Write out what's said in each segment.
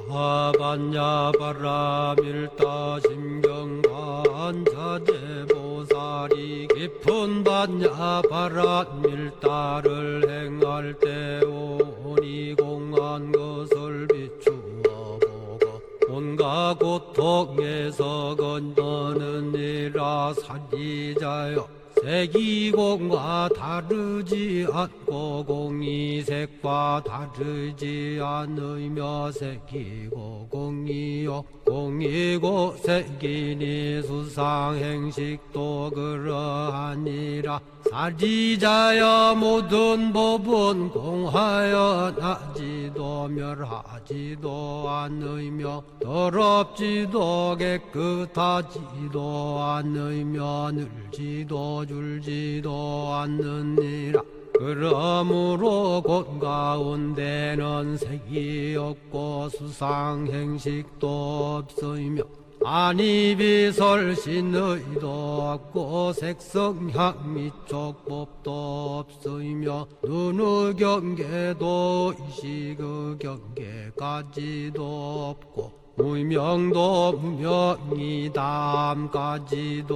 하반야 바라밀다 심경반자재보살이 깊은 반야 바라밀다를 행할 때 오니 공한 것을 비추어 보고 온갖 고통에서 건너느니라. 사리자여, 색이공과 다르지 않고 공이색과 다르지 않으며 색이고 공이요 공이고 색이니 수상행식도 그러하니라. 사리자여, 모든 법은 공하여 나지도 멸하지도 않으며 더럽지도 깨끗하지도 않으며 늘지도 줄지도 않느니라. 그러므로 곳 가운데는 색이 없고 수상행식도 없으며 안이비설신의도 없고 색성향미 촉법도 없으며 눈의 경계도 의식의 경계까지도 없고 무명도 무명이 다함까지도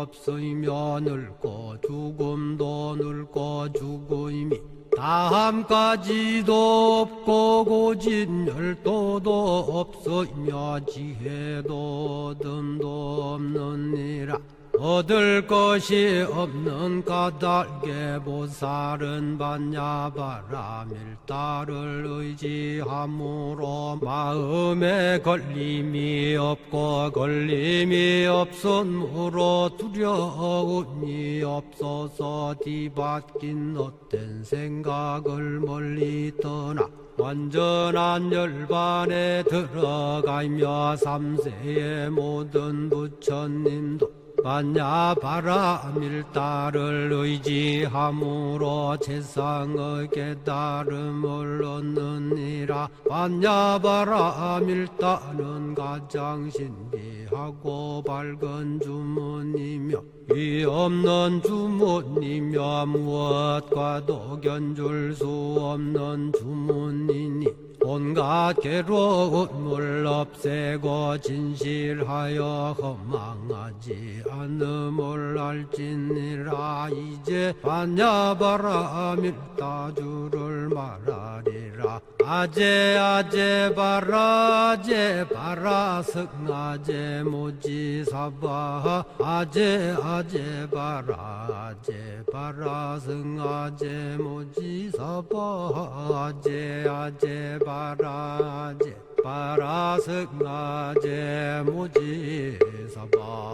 없으며 늙고 죽음도 늙고 죽음이 다함까지도 없고 고진열도도 없으며 지혜도 얻음도 없느니라. 얻을 것이 없는 까닭에 보살은 반야바라밀다를 의지함으로 마음에 걸림이 없고 걸림이 없으므로 두려움이 없어서 뒤바뀐 헛된 생각을 멀리 떠나 완전한 열반에 들어가며 삼세의 모든 부처님도 반야바라밀다를 의지함으로 세상의 깨달음을 얻느니라. 반야바라밀다는 가장 신비하고 밝은 주문이며 위없는 주문이며 무엇과도 견줄 수 없는 주문이니 온갖 괴로움을 없애고 진실하여 허망하지 않음을 알지니라. 이제 반야바라밀다주를 말하리라. 아제 아제 바라 아제 바라 승아제 모지사바 아제 아제 바라 아제 바라 승아제 모지사바 아제 아제 바라 아제 바라 승아제 모지사바.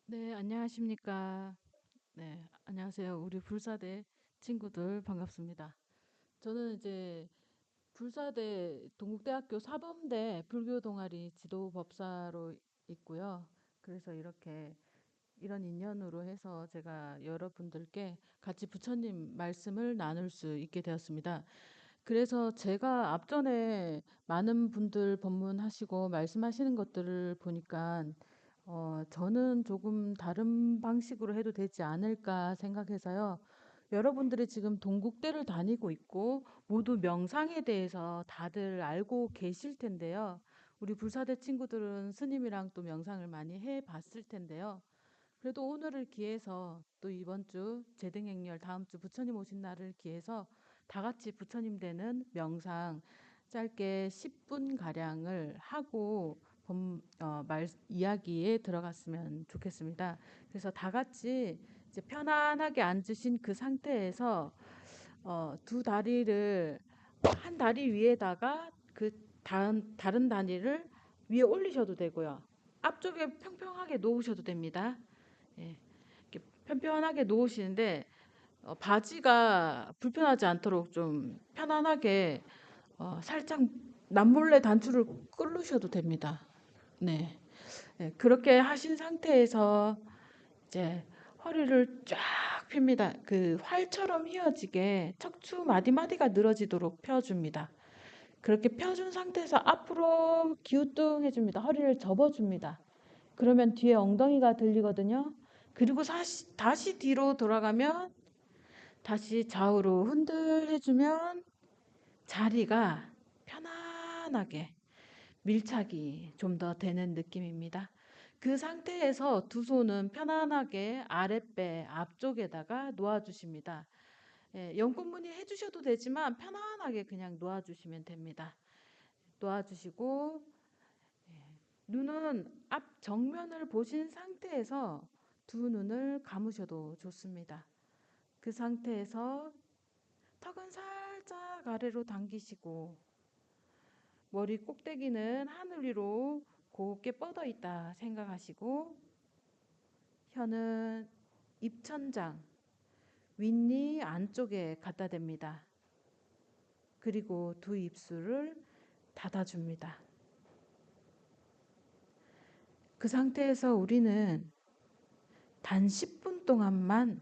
네, 안녕하십니까. 네, 안녕하세요. 우리 불사대 친구들 반갑습니다. 저는 이제 불사대 동국대학교 사범대 불교 동아리 지도 법사로 있고요. 그래서 이런 인연으로 해서 제가 여러분들께 같이 부처님 말씀을 나눌 수 있게 되었습니다. 그래서 제가 앞전에 많은 분들 법문하시고 말씀하시는 것들을 보니까 저는 조금 다른 방식으로 해도 되지 않을까 생각해서요. 여러분들이 지금 동국대를 다니고 있고 모두 명상에 대해서 다들 알고 계실 텐데요. 우리 불사대 친구들은 스님이랑 또 명상을 많이 해봤을 텐데요. 그래도 오늘을 기해서 또 이번 주 제등행렬 다음 주 부처님 오신 날을 기해서 다 같이 부처님 되는 명상 짧게 10분 가량을 하고 이야기에 들어갔으면 좋겠습니다. 그래서 다 같이 이제 편안하게 앉으신 그 상태에서 두 다리를 한 다리 위에다가 그 다른 다리를 위에 올리셔도 되고요. 앞쪽에 평평하게 놓으셔도 됩니다. 예, 이렇게 편편하게 놓으시는데 바지가 불편하지 않도록 좀 편안하게 살짝 남몰래 단추를 끌으셔도 됩니다. 네. 네, 그렇게 하신 상태에서 이제 허리를 쫙 핍니다. 그 활처럼 휘어지게 척추 마디마디가 늘어지도록 펴줍니다. 그렇게 펴준 상태에서 앞으로 기우뚱해줍니다. 허리를 접어줍니다. 그러면 뒤에 엉덩이가 들리거든요. 그리고 다시 뒤로 돌아가면 다시 좌우로 흔들해주면 자리가 편안하게 밀착이 좀 더 되는 느낌입니다. 그 상태에서 두 손은 편안하게 아랫배 앞쪽에다가 놓아주십니다. 예, 연꽃무늬 해주셔도 되지만 편안하게 그냥 놓아주시면 됩니다. 놓아주시고 눈은 앞 정면을 보신 상태에서 두 눈을 감으셔도 좋습니다. 그 상태에서 턱은 살짝 아래로 당기시고 머리 꼭대기는 하늘 위로 곱게 뻗어 있다 생각하시고 혀는 입천장, 윗니 안쪽에 갖다 댑니다. 그리고 두 입술을 닫아줍니다. 그 상태에서 우리는 단 10분 동안만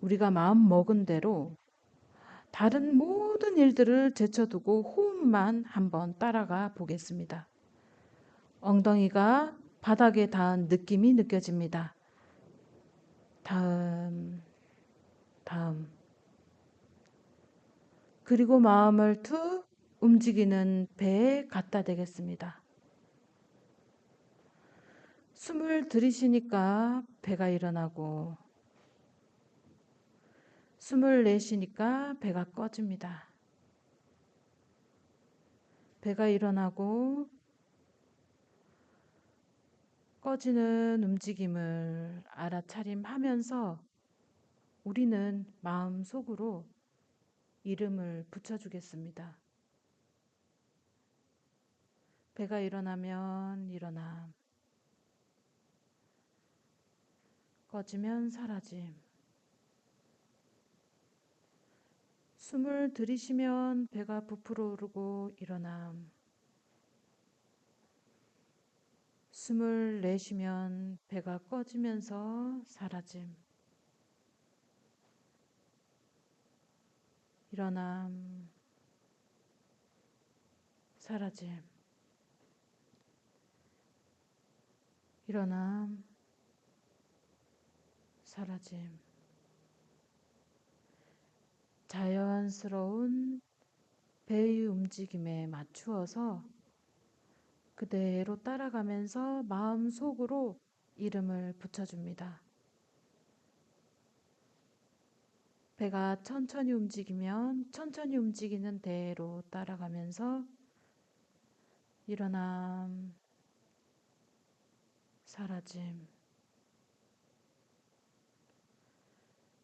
우리가 마음 먹은 대로 다른 모든 일들을 제쳐두고 호흡만 한번 따라가 보겠습니다. 엉덩이가 바닥에 닿은 느낌이 느껴집니다. 다음. 그리고 마음을 툭 움직이는 배에 갖다 대겠습니다. 숨을 들이쉬니까 배가 일어나고 숨을 내쉬니까 배가 꺼집니다. 배가 일어나고 꺼지는 움직임을 알아차림하면서 우리는 마음속으로 이름을 붙여주겠습니다. 배가 일어나면 일어남, 꺼지면 사라짐. 숨을 들이쉬면 배가 부풀어 오르고 일어남. 숨을 내쉬면 배가 꺼지면서 사라짐. 일어남, 사라짐. 일어남, 사라짐. 자연스러운 배의 움직임에 맞추어서 그대로 따라가면서 마음속으로 이름을 붙여줍니다. 배가 천천히 움직이면 천천히 움직이는 대로 따라가면서 일어남, 사라짐.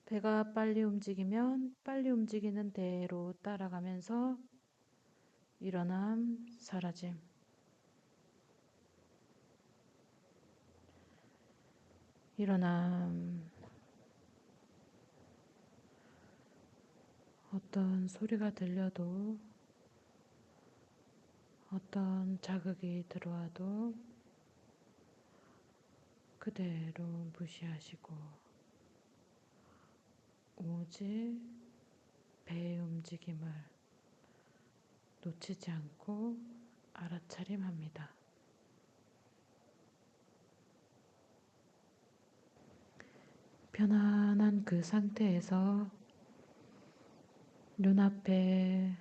배가 빨리 움직이면 빨리 움직이는 대로 따라가면서 일어남, 사라짐. 일어남. 어떤 소리가 들려도 어떤 자극이 들어와도 그대로 무시하시고 오직 배의 움직임을 놓치지 않고 알아차림합니다. 편안한 그 상태에서 눈앞에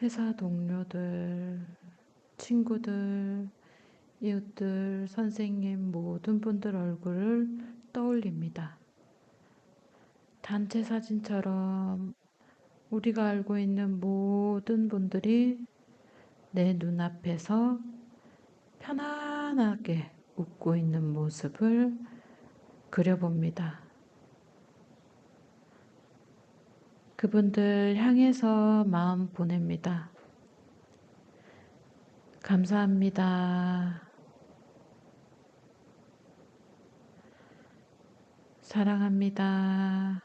회사 동료들, 친구들, 이웃들, 선생님 모든 분들 얼굴을 떠올립니다. 단체 사진처럼 우리가 알고 있는 모든 분들이 내 눈앞에서 편안하게 웃고 있는 모습을 그려봅니다. 그분들 향해서 마음 보냅니다. 감사합니다. 사랑합니다.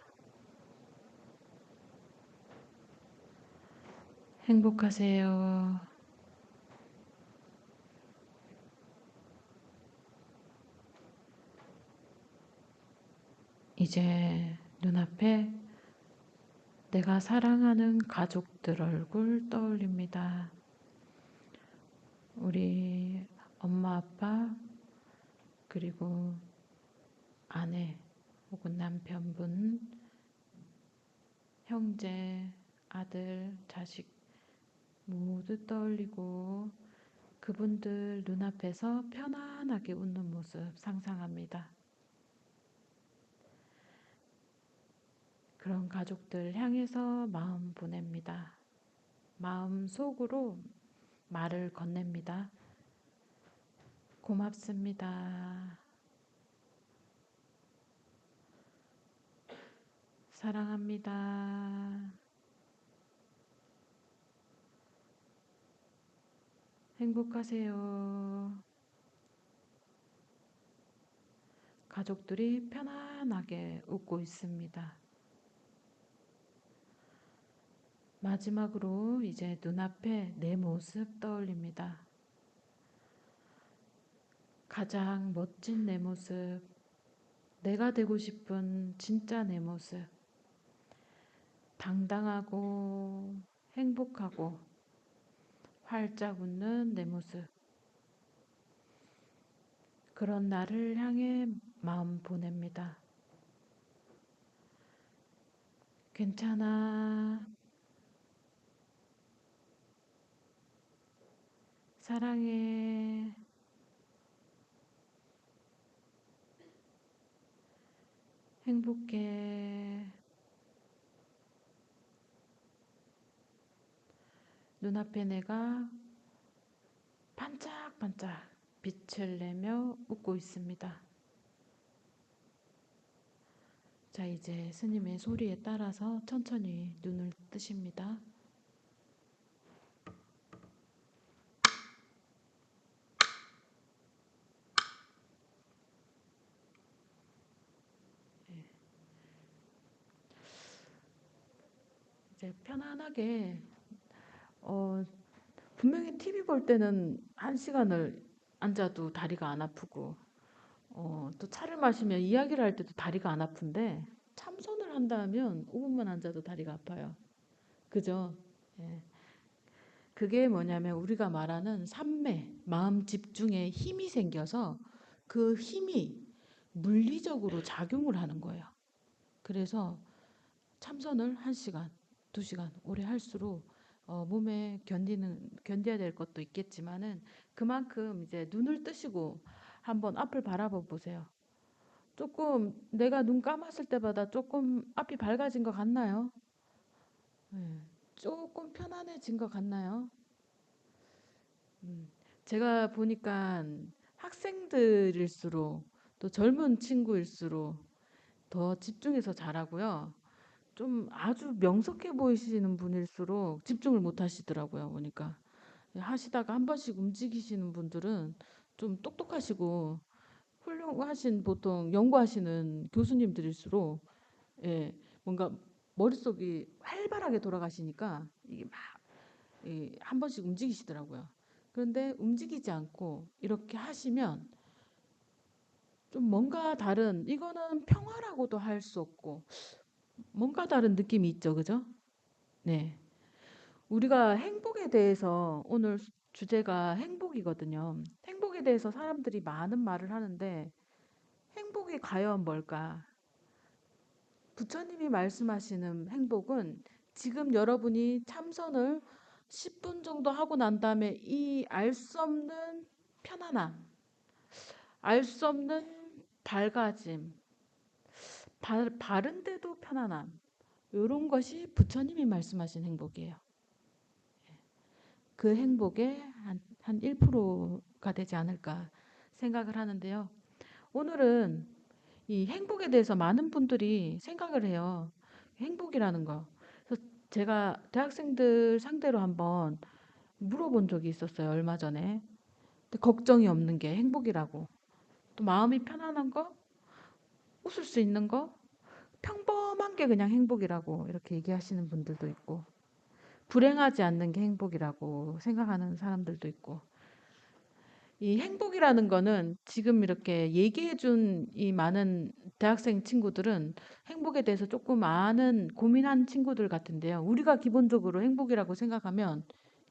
행복하세요. 이제 눈앞에 내가 사랑하는 가족들 얼굴 떠올립니다. 우리 엄마, 아빠, 그리고 아내 혹은 남편분, 형제, 아들, 자식 모두 떠올리고 그분들 눈앞에서 편안하게 웃는 모습 상상합니다. 그런 가족들 향해서 마음 보냅니다. 마음 속으로 말을 건넵니다. 고맙습니다. 사랑합니다. 행복하세요. 가족들이 편안하게 웃고 있습니다. 마지막으로 이제 눈앞에 내 모습 떠올립니다. 가장 멋진 내 모습, 내가 되고 싶은 진짜 내 모습, 당당하고 행복하고 활짝 웃는 내 모습, 그런 나를 향해 마음 보냅니다. 괜찮아. 사랑해. 행복해. 눈앞에 내가 반짝반짝 빛을 내며 웃고 있습니다. 자, 이제 스님의 소리에 따라서 천천히 눈을 뜨십니다. 이제 편안하게 분명히 TV 볼 때는 1시간을 앉아도 다리가 안 아프고 또 차를 마시면 이야기를 할 때도 다리가 안 아픈데 참선을 한다면 5분만 앉아도 다리가 아파요. 그죠? 예. 그게 뭐냐면 우리가 말하는 삼매, 마음 집중에 힘이 생겨서 그 힘이 물리적으로 작용을 하는 거예요. 그래서 참선을 1시간, 2시간 오래 할수록 몸에 견뎌야 될 것도 있겠지만은 그만큼 이제 눈을 뜨시고 한번 앞을 바라봐 보세요. 조금 내가 눈 감았을 때보다 조금 앞이 밝아진 것 같나요? 네. 조금 편안해진 것 같나요? 음, 제가 보니까 학생들일수록 또 젊은 친구일수록 더 집중해서 잘하고요. 좀 아주 명석해 보이시는 분일수록 집중을 못 하시더라고요. 보니까 하시다가 한 번씩 움직이시는 분들은 좀 똑똑하시고 훌륭하신 보통 연구하시는 교수님들일수록 예, 뭔가 머릿속이 활발하게 돌아가시니까 이게 막 한 번씩 움직이시더라고요. 그런데 움직이지 않고 이렇게 하시면 좀 뭔가 다른 이거는 평화라고도 할 수 없고 뭔가 다른 느낌이 있죠. 그죠? 네. 우리가 행복에 대해서 오늘 주제가 행복이거든요. 행복에 대해서 사람들이 많은 말을 하는데 행복이 과연 뭘까? 부처님이 말씀하시는 행복은 지금 여러분이 참선을 10분 정도 하고 난 다음에 이 알 수 없는 편안함, 알 수 없는 밝아짐, 바른데도 편안함, 이런 것이 부처님이 말씀하신 행복이에요. 그 행복의 한 1%가 되지 않을까 생각을 하는데요. 오늘은 이 행복에 대해서 많은 분들이 생각을 해요. 행복이라는 거. 그래서 제가 대학생들 상대로 한번 물어본 적이 있었어요. 얼마 전에. 근데 걱정이 없는 게 행복이라고. 또 마음이 편안한 거, 웃을 수 있는 거, 평범한 게 그냥 행복이라고 이렇게 얘기하시는 분들도 있고, 불행하지 않는 게 행복이라고 생각하는 사람들도 있고, 이 행복이라는 거는 지금 이렇게 얘기해 준 이 많은 대학생 친구들은 행복에 대해서 조금 아는 고민한 친구들 같은데요. 우리가 기본적으로 행복이라고 생각하면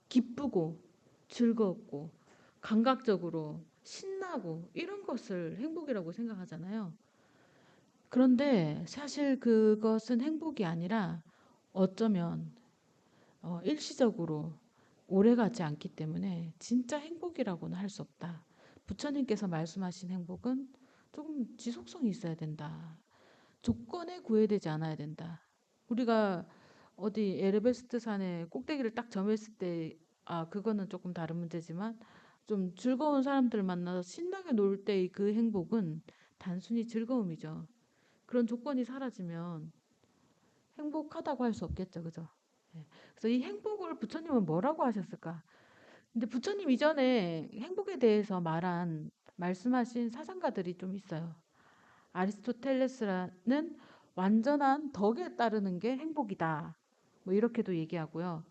기쁘고 즐겁고 감각적으로 신나고 이런 것을 행복이라고 생각하잖아요. 그런데 사실 그것은 행복이 아니라 어쩌면 일시적으로 오래가지 않기 때문에 진짜 행복이라고는 할 수 없다. 부처님께서 말씀하신 행복은 조금 지속성이 있어야 된다. 조건에 구애되지 않아야 된다. 우리가 어디 에베레스트 산에 꼭대기를 딱 점했을 때, 그거는 조금 다른 문제지만 좀 즐거운 사람들 만나서 신나게 놀 때의 그 행복은 단순히 즐거움이죠. 그런 조건이 사라지면 행복하다고 할 수 없겠죠, 그죠? 예. 그래서 이 행복을 부처님은 뭐라고 하셨을까? 근데 부처님 이전에 행복에 대해서 말씀하신 사상가들이 좀 있어요. 아리스토텔레스라는 완전한 덕에 따르는 게 행복이다. 뭐 이렇게도 얘기하고요.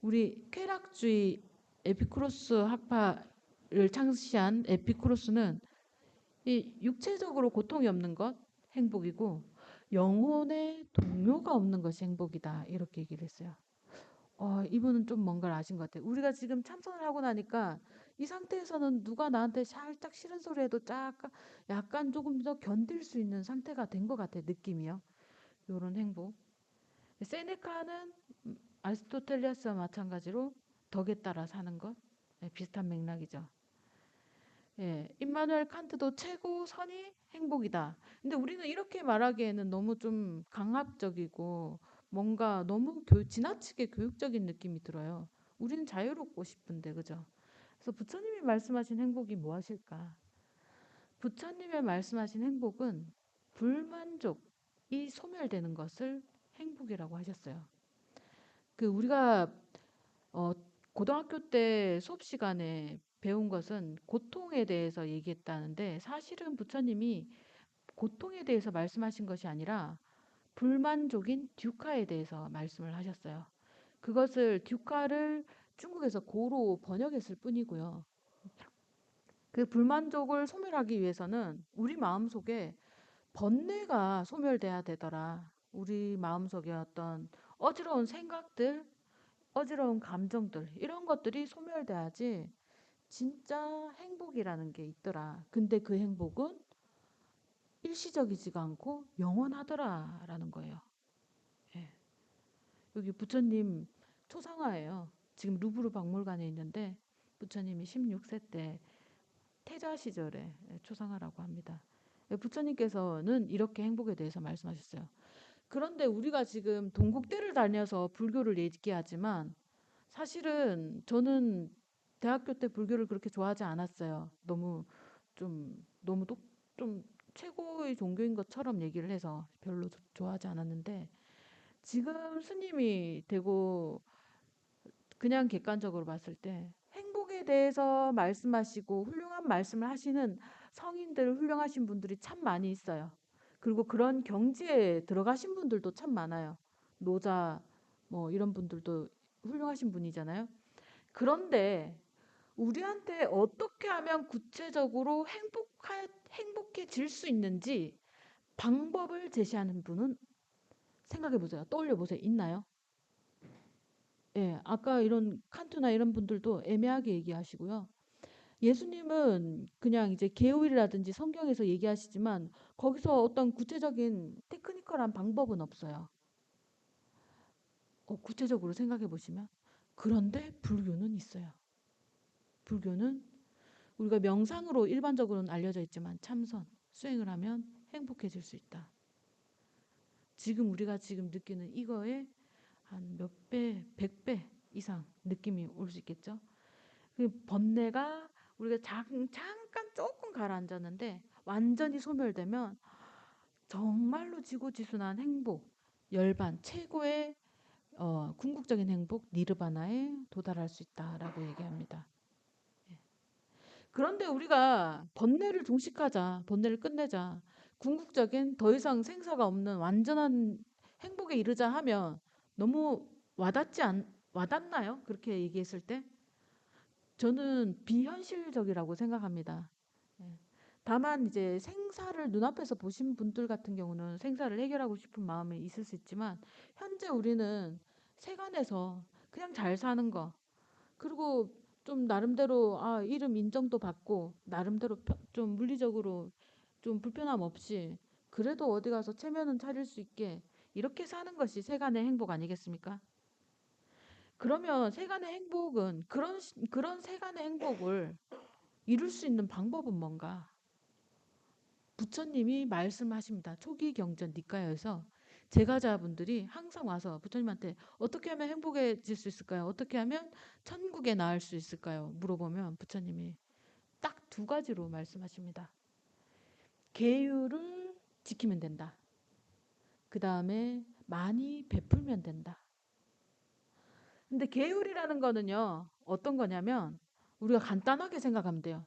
우리 쾌락주의 에피쿠로스 학파를 창시한 에피쿠로스는 이 육체적으로 고통이 없는 것 행복이고 영혼의 동요가 없는 것이 행복이다. 이렇게 얘기를 했어요. 이분은 좀 뭔가를 아신 것 같아요. 우리가 지금 참선을 하고 나니까 이 상태에서는 누가 나한테 살짝 싫은 소리 해도 약간 조금 더 견딜 수 있는 상태가 된 것 같아요. 느낌이요. 요런 행복. 세네카는 아리스토텔레스와 마찬가지로 덕에 따라 사는 것. 비슷한 맥락이죠. 예, 임마누엘 칸트도 최고 선이 행복이다. 근데 우리는 이렇게 말하기에는 너무 좀 강압적이고 뭔가 너무 지나치게 교육적인 느낌이 들어요. 우리는 자유롭고 싶은데, 그죠? 그래서 부처님이 말씀하신 행복이 무엇일까? 부처님의 말씀하신 행복은 불만족이 소멸되는 것을 행복이라고 하셨어요. 우리가 어, 고등학교 때 수업 시간에 배운 것은 고통에 대해서 얘기했다는데 사실은 부처님이 고통에 대해서 말씀하신 것이 아니라 불만족인 듀카에 대해서 말씀을 하셨어요. 그것을 듀카를 중국에서 고로 번역했을 뿐이고요. 그 불만족을 소멸하기 위해서는 우리 마음속에 번뇌가 소멸돼야 되더라. 우리 마음속에 어떤 어지러운 생각들, 어지러운 감정들 이런 것들이 소멸돼야지 진짜 행복이라는 게 있더라. 근데 그 행복은 일시적이지가 않고 영원하더라라는 거예요. 예. 여기 부처님 초상화예요. 지금 루브르 박물관에 있는데 부처님이 16세 때 태자 시절에 초상화라고 합니다. 예, 부처님께서는 이렇게 행복에 대해서 말씀하셨어요. 그런데 우리가 지금 동국대를 다녀서 불교를 얘기하지만 사실은 저는 대학교 때 불교를 그렇게 좋아하지 않았어요. 너무 좀 최고의 종교인 것처럼 얘기를 해서 별로 좋아하지 않았는데 지금 스님이 되고 그냥 객관적으로 봤을 때 행복에 대해서 말씀하시고 훌륭한 말씀을 하시는 성인들 훌륭하신 분들이 참 많이 있어요. 그리고 그런 경지에 들어가신 분들도 참 많아요. 노자 뭐 이런 분들도 훌륭하신 분이잖아요. 그런데 우리한테 어떻게 하면 구체적으로 행복해질 수 있는지 방법을 제시하는 분은 생각해 보세요. 떠올려 보세요. 있나요? 예, 아까 이런 칸트나 이런 분들도 애매하게 얘기하시고요. 예수님은 그냥 이제 계율이라든지 성경에서 얘기하시지만 거기서 어떤 구체적인 테크니컬한 방법은 없어요. 구체적으로 생각해 보시면. 그런데 불교는 있어요. 불교는 우리가 명상으로 일반적으로는 알려져 있지만 참선, 수행을 하면 행복해질 수 있다. 지금 우리가 지금 느끼는 이거에 한 몇 배, 100배 이상 느낌이 올 수 있겠죠. 그 번뇌가 우리가 잠깐 조금 가라앉았는데 완전히 소멸되면 정말로 지고지순한 행복, 열반, 최고의 궁극적인 행복, 니르바나에 도달할 수 있다라고 얘기합니다. 그런데 우리가 번뇌를 종식하자, 번뇌를 끝내자, 궁극적인 더 이상 생사가 없는 완전한 행복에 이르자 하면 너무 와닿나요? 그렇게 얘기했을 때? 저는 비현실적이라고 생각합니다. 예. 다만 이제 생사를 눈앞에서 보신 분들 같은 경우는 생사를 해결하고 싶은 마음이 있을 수 있지만 현재 우리는 세간에서 그냥 잘 사는 거 그리고 좀 나름대로 이름 인정도 받고 나름대로 좀 물리적으로 좀 불편함 없이 그래도 어디 가서 체면은 차릴 수 있게 이렇게 사는 것이 세간의 행복 아니겠습니까? 그러면 세간의 행복은 그런 세간의 행복을 이룰 수 있는 방법은 뭔가? 부처님이 말씀하십니다. 초기 경전 니까에서 제가자분들이 항상 와서 부처님한테 어떻게 하면 행복해질 수 있을까요? 어떻게 하면 천국에 나을 수 있을까요? 물어보면 부처님이 딱 두 가지로 말씀하십니다. 계율을 지키면 된다. 그 다음에 많이 베풀면 된다. 근데 계율이라는 거는요, 어떤 거냐면 우리가 간단하게 생각하면 돼요.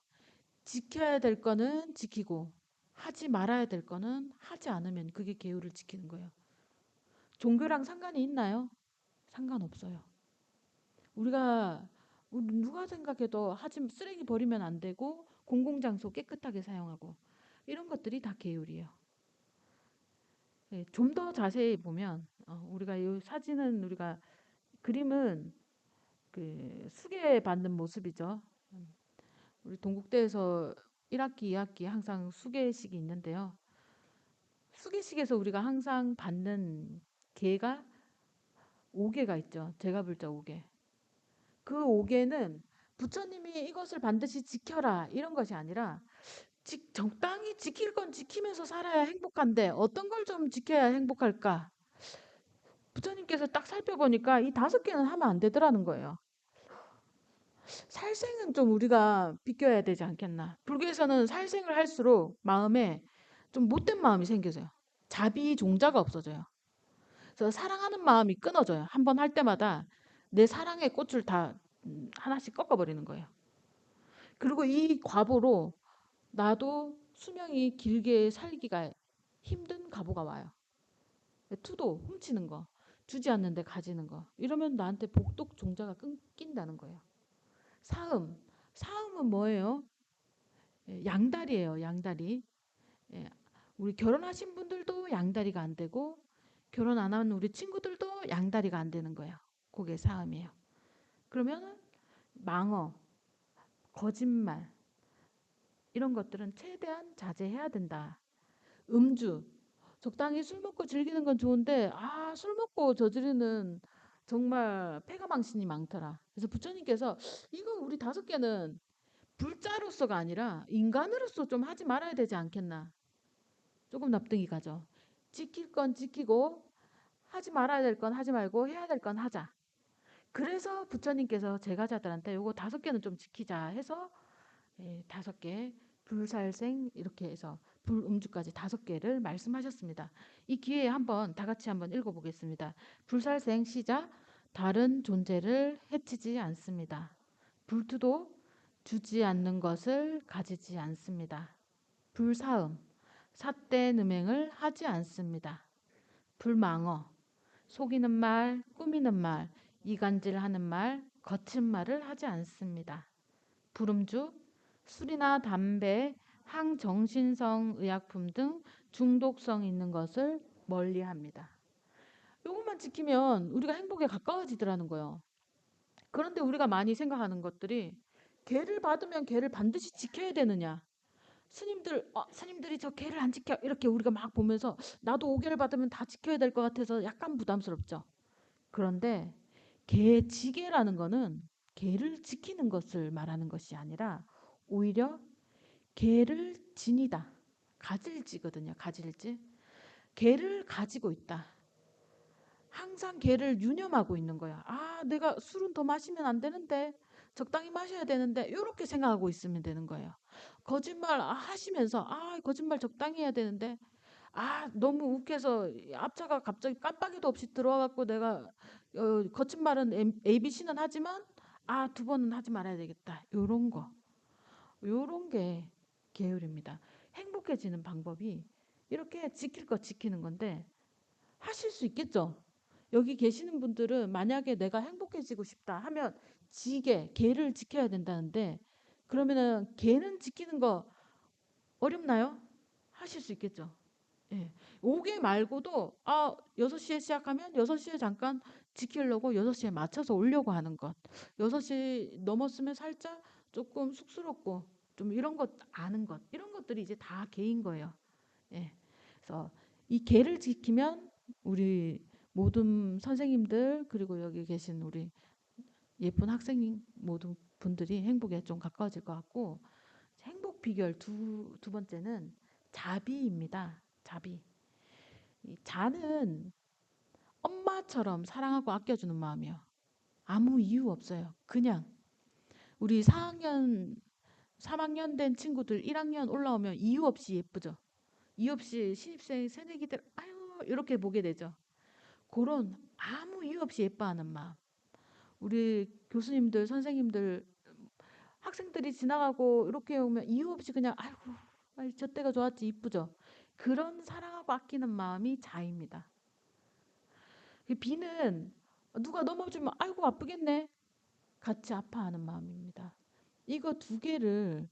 지켜야 될 거는 지키고 하지 말아야 될 거는 하지 않으면 그게 계율을 지키는 거예요. 종교랑 상관이 있나요? 상관없어요. 우리가 누가 생각해도 하지 쓰레기 버리면 안 되고 공공장소 깨끗하게 사용하고 이런 것들이 다 계율이에요. 네, 좀 더 자세히 보면 우리가 이 사진은 우리가 그림은 그 수계 받는 모습이죠. 우리 동국대에서 1학기, 2학기 항상 수계식이 있는데요. 수계식에서 우리가 항상 받는 개가 5개가 있죠. 제가불자 5개. 그 5개는 부처님이 이것을 반드시 지켜라 이런 것이 아니라 적당히 지킬 건 지키면서 살아야 행복한데 어떤 걸 좀 지켜야 행복할까? 부처님께서 딱 살펴보니까 이 5개는 하면 안 되더라는 거예요. 살생은 좀 우리가 비껴야 되지 않겠나. 불교에서는 살생을 할수록 마음에 좀 못된 마음이 생겨져요. 자비 종자가 없어져요. 그래서 사랑하는 마음이 끊어져요. 한 번 할 때마다 내 사랑의 꽃을 다 하나씩 꺾어버리는 거예요. 그리고 이 과보로 나도 수명이 길게 살기가 힘든 과보가 와요. 투도, 훔치는 거, 주지 않는데 가지는 거. 이러면 나한테 복독 종자가 끊긴다는 거예요. 사음. 사음은 뭐예요? 양다리예요. 양다리. 예, 우리 결혼하신 분들도 양다리가 안 되고 결혼 안 한 우리 친구들도 양다리가 안 되는 거예요. 그게 사음이에요. 그러면 망어, 거짓말 이런 것들은 최대한 자제해야 된다. 음주, 적당히 술 먹고 즐기는 건 좋은데 술 먹고 저지르는 정말 패가망신이 많더라. 그래서 부처님께서 이거 우리 5개는 불자로서가 아니라 인간으로서 좀 하지 말아야 되지 않겠나. 조금 납득이 가죠. 지킬 건 지키고 하지 말아야 될 건 하지 말고 해야 될 건 하자. 그래서 부처님께서 제가자들한테 요거 5개는 좀 지키자 해서 5개 불살생 이렇게 해서 불음주까지 5개를 말씀하셨습니다. 이 기회에 한번 다 같이 한번 읽어보겠습니다. 불살생 시작. 다른 존재를 해치지 않습니다. 불투도 주지 않는 것을 가지지 않습니다. 불사음 삿대능행을 하지 않습니다. 불망어 속이는 말, 꾸미는 말, 이간질하는 말, 거친 말을 하지 않습니다. 불음주, 술이나 담배, 항정신성 의약품 등 중독성 있는 것을 멀리합니다. 이것만 지키면 우리가 행복에 가까워지더라는 거예요. 그런데 우리가 많이 생각하는 것들이 계를 받으면 계를 반드시 지켜야 되느냐. 스님들이 저 계를 안 지켜 이렇게 우리가 막 보면서 나도 5계를 받으면 다 지켜야 될 것 같아서 약간 부담스럽죠. 그런데 계지계라는 거는 계를 지키는 것을 말하는 것이 아니라 오히려 계를 지니다. 가질지거든요. 가질지. 계를 가지고 있다. 항상 계를 유념하고 있는 거야. 내가 술은 더 마시면 안 되는데 적당히 마셔야 되는데 이렇게 생각하고 있으면 되는 거예요. 거짓말 하시면서 거짓말 적당히 해야 되는데 너무 욱해서 앞차가 갑자기 깜빡이도 없이 들어와갖고 내가 거짓말은 ABC는 하지만 2번은 하지 말아야 되겠다. 요런 게 계율입니다. 행복해지는 방법이 이렇게 지킬 것 지키는 건데 하실 수 있겠죠? 여기 계시는 분들은 만약에 내가 행복해지고 싶다 하면 개를 지켜야 된다는데 그러면은 개는 지키는 거 어렵나요? 하실 수 있겠죠. 예. 5개 말고도 6시에 시작하면 6시에 잠깐 지키려고 6시에 맞춰서 오려고 하는 것. 6시 넘었으면 살짝 조금 쑥스럽고 좀 이런 것 아는 것. 이런 것들이 이제 다 개인 거예요. 예. 그래서 이 개를 지키면 우리 모든 선생님들 그리고 여기 계신 우리 예쁜 학생 모든 분들이 행복에 좀 가까워질 것 같고 행복 비결 두 번째는 자비입니다. 자비. 이 자는 엄마처럼 사랑하고 아껴주는 마음이요. 아무 이유 없어요. 그냥 우리 4학년, 3학년 된 친구들 1학년 올라오면 이유 없이 예쁘죠. 이유 없이 신입생 새내기들 아유 이렇게 보게 되죠. 그런 아무 이유 없이 예뻐하는 마음. 우리 교수님들, 선생님들, 학생들이 지나가고 이렇게 오면 이유 없이 그냥 아이고 저 때가 좋았지 이쁘죠. 그런 사랑하고 아끼는 마음이 자입니다. 비는 누가 넘어지면 아이고 아프겠네. 같이 아파하는 마음입니다. 이거 두 개를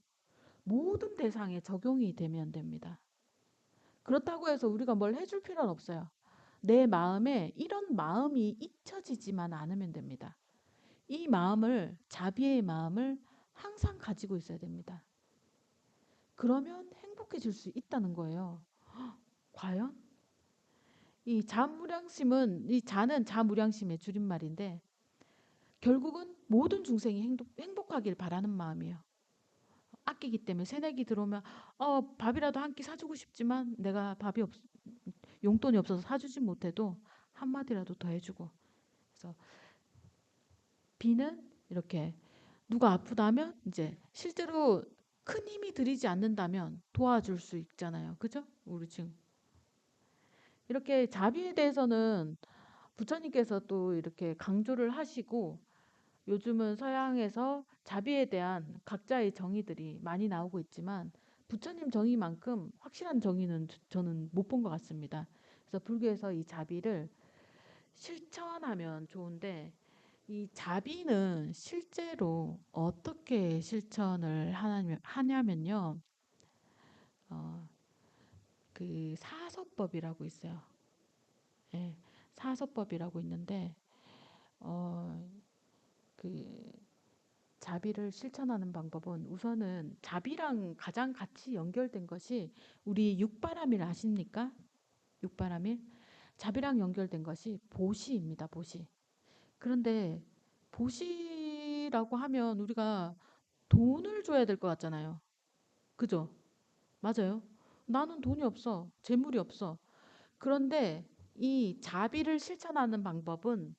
모든 대상에 적용이 되면 됩니다. 그렇다고 해서 우리가 뭘 해줄 필요는 없어요. 내 마음에 이런 마음이 잊혀지지만 않으면 됩니다. 이 마음을 자비의 마음을 항상 가지고 있어야 됩니다. 그러면 행복해질 수 있다는 거예요. 과연? 이 자는 자무량심의 줄임말인데 결국은 모든 중생이 행복하길 바라는 마음이에요. 아끼기 때문에 새내기 들어오면 밥이라도 한 끼 사주고 싶지만 내가 용돈이 없어서 사주지 못해도 한마디라도 더 해주고. 그래서 비는 이렇게 누가 아프다면 이제 실제로 큰 힘이 들이지 않는다면 도와줄 수 있잖아요. 그죠? 우리 지금 이렇게 자비에 대해서는 부처님께서 또 이렇게 강조를 하시고 요즘은 서양에서 자비에 대한 각자의 정의들이 많이 나오고 있지만 부처님 정의만큼 확실한 정의는 저는 못 본 것 같습니다. 그래서 불교에서 이 자비를 실천하면 좋은데 이 자비는 실제로 어떻게 실천을 하냐면요. 어, 그 사서법이라고 있어요. 예, 사서법이라고 있는데 어, 그 자비를 실천하는 방법은 우선은 자비랑 가장 같이 연결된 것이 우리 육바람일 아십니까? 육바람일 자비랑 연결된 것이 보시입니다. 보시. 그런데 보시라고 하면 우리가 돈을 줘야 될 것 같잖아요. 그죠? 맞아요. 나는 돈이 없어. 재물이 없어. 그런데 이 자비를 실천하는 방법은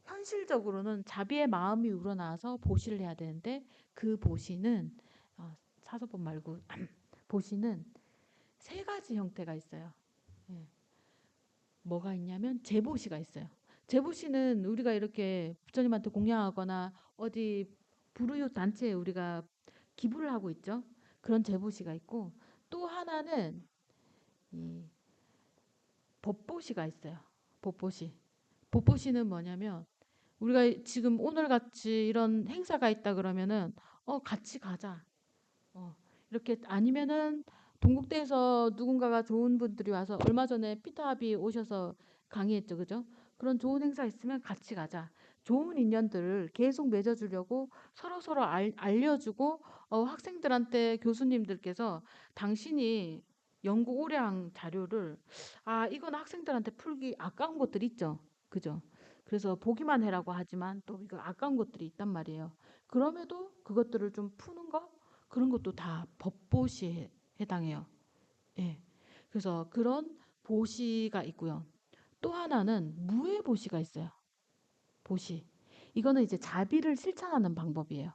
현실적으로는 자비의 마음이 우러나와서 보시를 해야 되는데 그 보시는 사서법 말고 보시는 세 가지 형태가 있어요. 예. 뭐가 있냐면 제보시가 있어요. 제보시는 우리가 이렇게 부처님한테 공양하거나 어디 불우유 단체에 우리가 기부를 하고 있죠. 그런 제보시가 있고 또 하나는 이 법보시가 있어요. 법보시. 법보시는 뭐냐면 우리가 지금 오늘 같이 이런 행사가 있다 그러면은 같이 가자. 이렇게 아니면은 동국대에서 누군가가 좋은 분들이 와서 얼마 전에 피타합이 오셔서 강의했죠. 그죠? 그런 좋은 행사 있으면 같이 가자. 좋은 인연들을 계속 맺어주려고 서로 알려주고 학생들한테 교수님들께서 당신이 연구 오래 한 자료를 이건 학생들한테 풀기 아까운 것들 있죠. 그죠? 그래서 보기만 해라고 하지만 또 이거 아까운 것들이 있단 말이에요. 그럼에도 그것들을 좀 푸는 거 그런 것도 다 법보시에 해당해요. 예. 그래서 그런 보시가 있고요. 또 하나는 무해보시가 있어요. 보시. 이거는 이제 자비를 실천하는 방법이에요.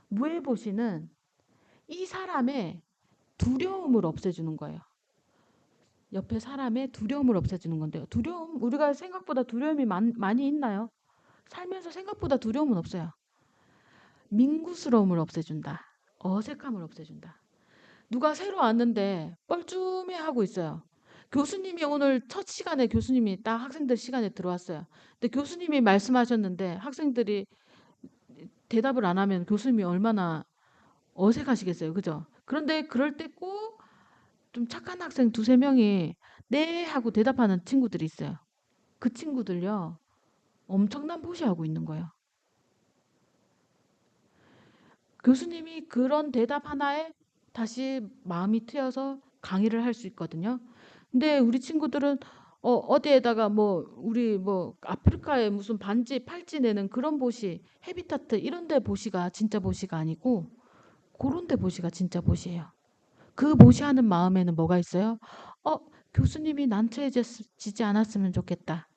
무해보시는 이 사람의 두려움을 없애주는 거예요. 옆에 사람의 두려움을 없애주는 건데요. 두려움, 우리가 생각보다 두려움이 많이 있나요? 살면서 생각보다 두려움은 없어요. 민구스러움을 없애준다. 어색함을 없애준다. 누가 새로 왔는데 뻘쭘해 하고 있어요. 교수님이 오늘 첫 시간에 교수님이 딱 학생들 시간에 들어왔어요. 근데 교수님이 말씀하셨는데 학생들이 대답을 안 하면 교수님이 얼마나 어색하시겠어요. 그죠? 그런데 그럴 때 꼭 좀 착한 학생 두세 명이 네 하고 대답하는 친구들이 있어요. 그 친구들요. 엄청난 보시하고 있는 거예요. 교수님이 그런 대답 하나에 다시 마음이 트여서 강의를 할 수 있거든요. 근데 우리 친구들은 어디에다가 뭐 우리 뭐 아프리카에 무슨 반지 팔찌 내는 그런 보시, 헤비타트 이런 데 보시가 진짜 보시가 아니고 그런 데 보시가 진짜 보시예요. 그 보시하는 마음에는 뭐가 있어요? 어, 교수님이 난처해지지 않았으면 좋겠다.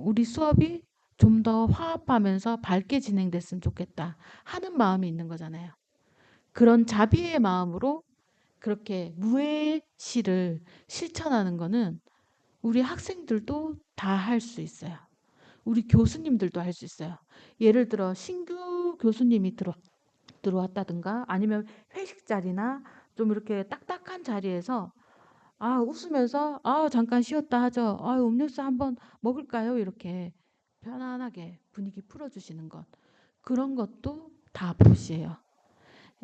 우리 수업이 좀 더 화합하면서 밝게 진행됐으면 좋겠다 하는 마음이 있는 거잖아요. 그런 자비의 마음으로 그렇게 무해시를 실천하는 거는 우리 학생들도 다 할 수 있어요. 우리 교수님들도 할 수 있어요. 예를 들어 신규 교수님이 들어왔다든가 아니면 회식 자리나 좀 이렇게 딱딱한 자리에서 웃으면서 잠깐 쉬었다 하죠. 음료수 한번 먹을까요? 이렇게 편안하게 분위기 풀어주시는 것. 그런 것도 다 보시예요.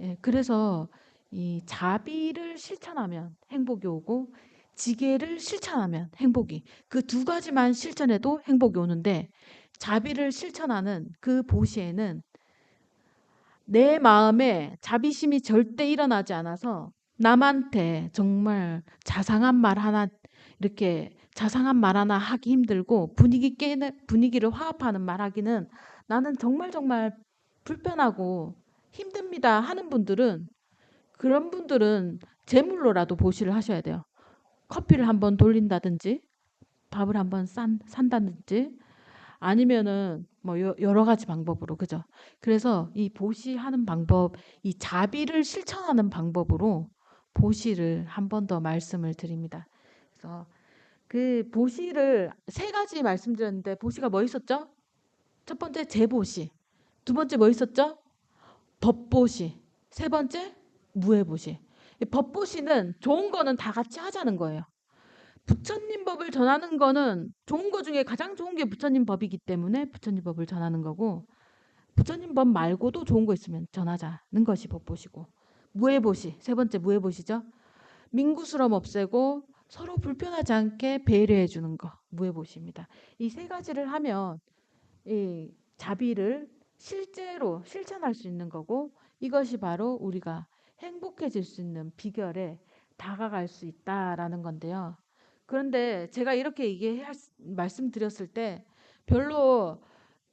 예, 그래서 이 자비를 실천하면 행복이 오고 지게를 실천하면 행복이 그 두 가지만 실천해도 행복이 오는데 자비를 실천하는 그 보시에는 내 마음에 자비심이 절대 일어나지 않아서 남한테 정말 자상한 말 하나 이렇게 자상한 말 하나 하기 힘들고 분위기를 화합하는 말 하기는 나는 정말 정말 불편하고 힘듭니다 하는 분들은 그런 분들은 제물로라도 보시를 하셔야 돼요. 커피를 한번 돌린다든지 밥을 한번 산다든지 아니면은 뭐 여러 가지 방법으로 그죠. 그래서 이 보시하는 방법, 이 자비를 실천하는 방법으로 보시를 한 번 더 말씀을 드립니다. 그래서 그 보시를 세 가지 말씀드렸는데 보시가 뭐 있었죠? 첫 번째 재보시, 두 번째 뭐 있었죠? 법보시, 세 번째 무해보시. 이 법보시는 좋은 거는 다 같이 하자는 거예요. 부처님 법을 전하는 거는 좋은 거 중에 가장 좋은 게 부처님 법이기 때문에 부처님 법을 전하는 거고 부처님 법 말고도 좋은 거 있으면 전하자는 것이 법보시고 무해보시 세 번째 무해보시죠. 민구스럼 없애고 서로 불편하지 않게 배려해 주는 거 무해보시입니다. 이 세 가지를 하면 이 자비를 실제로 실천할 수 있는 거고 이것이 바로 우리가 행복해질 수 있는 비결에 다가갈 수 있다라는 건데요. 그런데 제가 이렇게 말씀드렸을 때 별로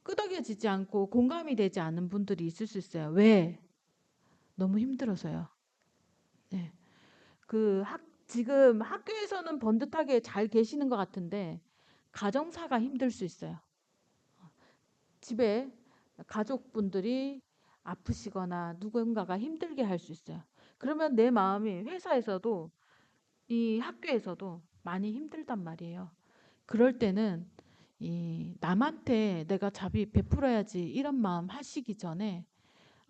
끄덕여지지 않고 공감이 되지 않는 분들이 있을 수 있어요. 왜? 너무 힘들어서요. 네. 지금 학교에서는 번듯하게 잘 계시는 것 같은데 가정사가 힘들 수 있어요. 집에 가족분들이 아프시거나 누군가가 힘들게 할 수 있어요. 그러면 내 마음이 회사에서도 이 학교에서도 많이 힘들단 말이에요. 그럴 때는 이 남한테 내가 자비 베풀어야지 이런 마음 하시기 전에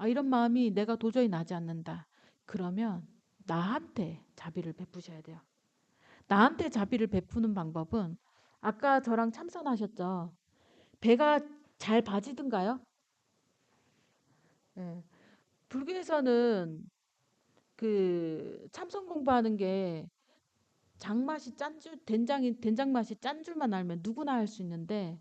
이런 마음이 내가 도저히 나지 않는다. 그러면 나한테 자비를 베푸셔야 돼요. 나한테 자비를 베푸는 방법은 아까 저랑 참선하셨죠. 배가 잘 봐지든가요? 예. 불교에서는 그 참선 공부하는 게 장맛이 된장 맛이 짠 줄만 알면 누구나 할 수 있는데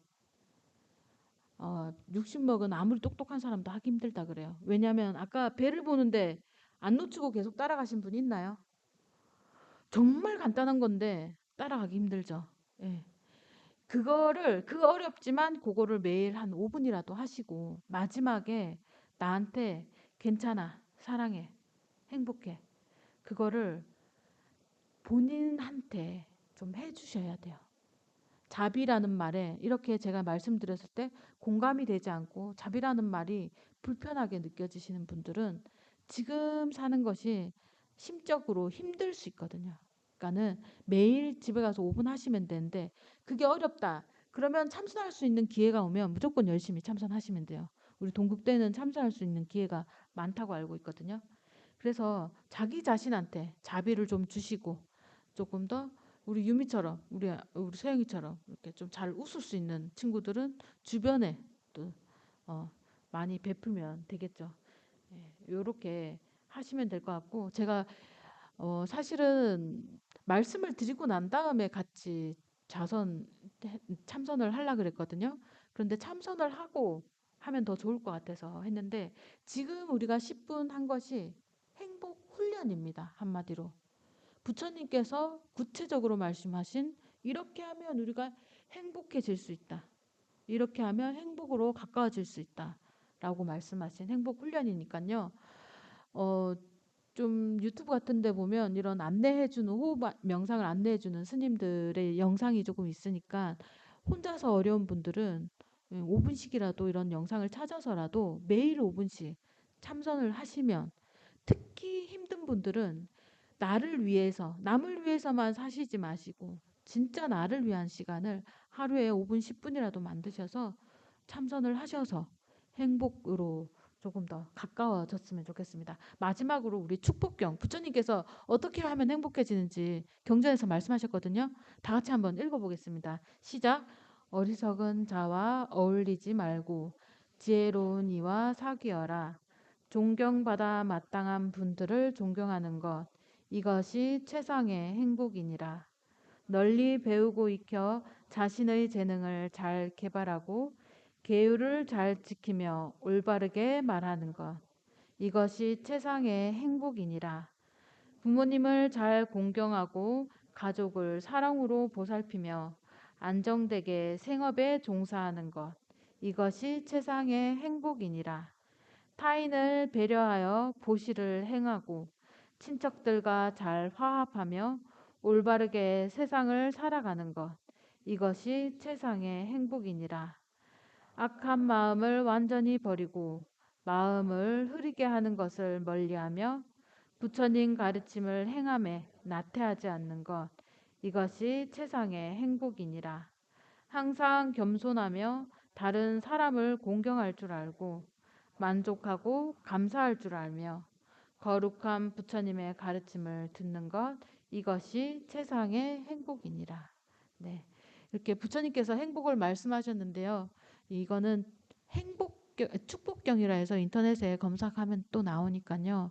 육신 먹은 아무리 똑똑한 사람도 하기 힘들다 그래요. 왜냐하면 아까 배를 보는데 안 놓치고 계속 따라가신 분 있나요? 정말 간단한 건데 따라가기 힘들죠. 예. 그 어렵지만 그거를 매일 한 5분이라도 하시고 마지막에 나한테 괜찮아, 사랑해, 행복해. 그거를 본인한테 좀 해주셔야 돼요. 자비라는 말에 이렇게 제가 말씀드렸을 때 공감이 되지 않고 자비라는 말이 불편하게 느껴지시는 분들은 지금 사는 것이 심적으로 힘들 수 있거든요. 그러니까는 매일 집에 가서 5분 하시면 되는데 그게 어렵다. 그러면 참선할 수 있는 기회가 오면 무조건 열심히 참선하시면 돼요. 우리 동국대는 참선할 수 있는 기회가 많다고 알고 있거든요. 그래서 자기 자신한테 자비를 좀 주시고 조금 더 우리 유미처럼 우리 소영이처럼 이렇게 좀 잘 웃을 수 있는 친구들은 주변에 또 어, 많이 베풀면 되겠죠. 예, 요렇게 하시면 될 것 같고 제가 사실은 말씀을 드리고 난 다음에 같이 자선 참선을 하려 그랬거든요. 그런데 참선을 하고 하면 더 좋을 것 같아서 했는데 지금 우리가 10분 한 것이 행복 훈련입니다. 한마디로. 부처님께서 구체적으로 말씀하신 이렇게 하면 우리가 행복해질 수 있다. 이렇게 하면 행복으로 가까워질 수 있다. 라고 말씀하신 행복 훈련이니까요. 어, 좀 유튜브 같은 데 보면 이런 안내해주는 호흡 명상을 안내해주는 스님들의 영상이 조금 있으니까 혼자서 어려운 분들은 5분씩이라도 이런 영상을 찾아서라도 매일 5분씩 참선을 하시면 특히 힘든 분들은 나를 위해서 남을 위해서만 사시지 마시고 진짜 나를 위한 시간을 하루에 5분 10분이라도 만드셔서 참선을 하셔서 행복으로 조금 더 가까워졌으면 좋겠습니다. 마지막으로 우리 축복경 부처님께서 어떻게 하면 행복해지는지 경전에서 말씀하셨거든요. 다 같이 한번 읽어보겠습니다. 시작. 어리석은 자와 어울리지 말고 지혜로운 이와 사귀어라. 존경받아 마땅한 분들을 존경하는 것 이것이 최상의 행복이니라. 널리 배우고 익혀 자신의 재능을 잘 개발하고 계율을 잘 지키며 올바르게 말하는 것. 이것이 최상의 행복이니라. 부모님을 잘 공경하고 가족을 사랑으로 보살피며 안정되게 생업에 종사하는 것. 이것이 최상의 행복이니라. 타인을 배려하여 보시를 행하고 친척들과 잘 화합하며 올바르게 세상을 살아가는 것. 이것이 최상의 행복이니라. 악한 마음을 완전히 버리고 마음을 흐리게 하는 것을 멀리하며 부처님 가르침을 행함에 나태하지 않는 것. 이것이 최상의 행복이니라. 항상 겸손하며 다른 사람을 공경할 줄 알고 만족하고 감사할 줄 알며 거룩한 부처님의 가르침을 듣는 것 이것이 최상의 행복이니라. 네. 이렇게 부처님께서 행복을 말씀하셨는데요. 이거는 축복경이라 해서 인터넷에 검색하면 또 나오니까요.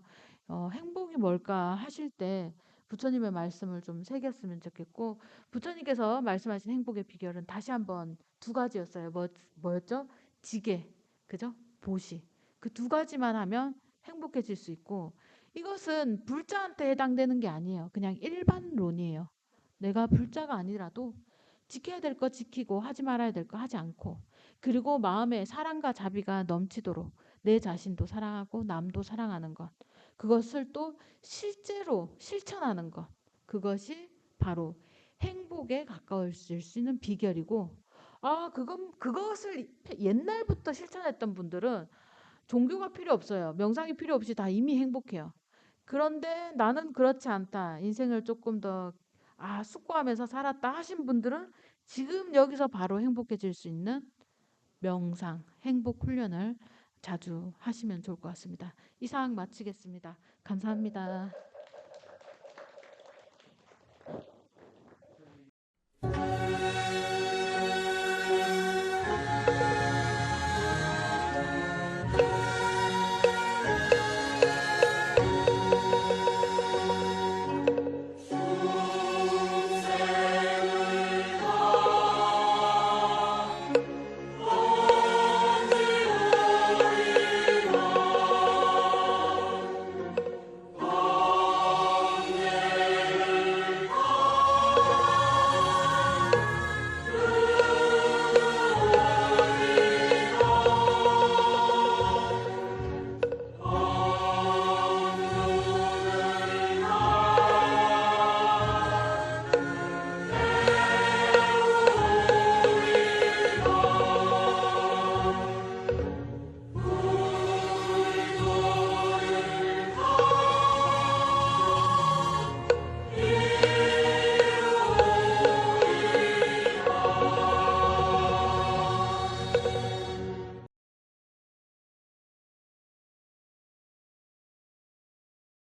행복이 뭘까 하실 때 부처님의 말씀을 좀 새겼으면 좋겠고 부처님께서 말씀하신 행복의 비결은 다시 한번 두 가지였어요. 뭐였죠? 지계, 그죠? 보시. 그 두 가지만 하면 행복해질 수 있고 이것은 불자한테 해당되는 게 아니에요. 그냥 일반론이에요. 내가 불자가 아니라도 지켜야 될 거 지키고 하지 말아야 될 거 하지 않고 그리고 마음에 사랑과 자비가 넘치도록 내 자신도 사랑하고 남도 사랑하는 것 그것을 또 실제로 실천하는 것 그것이 바로 행복에 가까워질 수 있는 비결이고 그것을 옛날부터 실천했던 분들은 종교가 필요 없어요. 명상이 필요 없이 다 이미 행복해요. 그런데 나는 그렇지 않다. 인생을 조금 더 숙고하면서 살았다 하신 분들은 지금 여기서 바로 행복해질 수 있는 명상, 행복 훈련을 자주 하시면 좋을 것 같습니다. 이상 마치겠습니다. 감사합니다.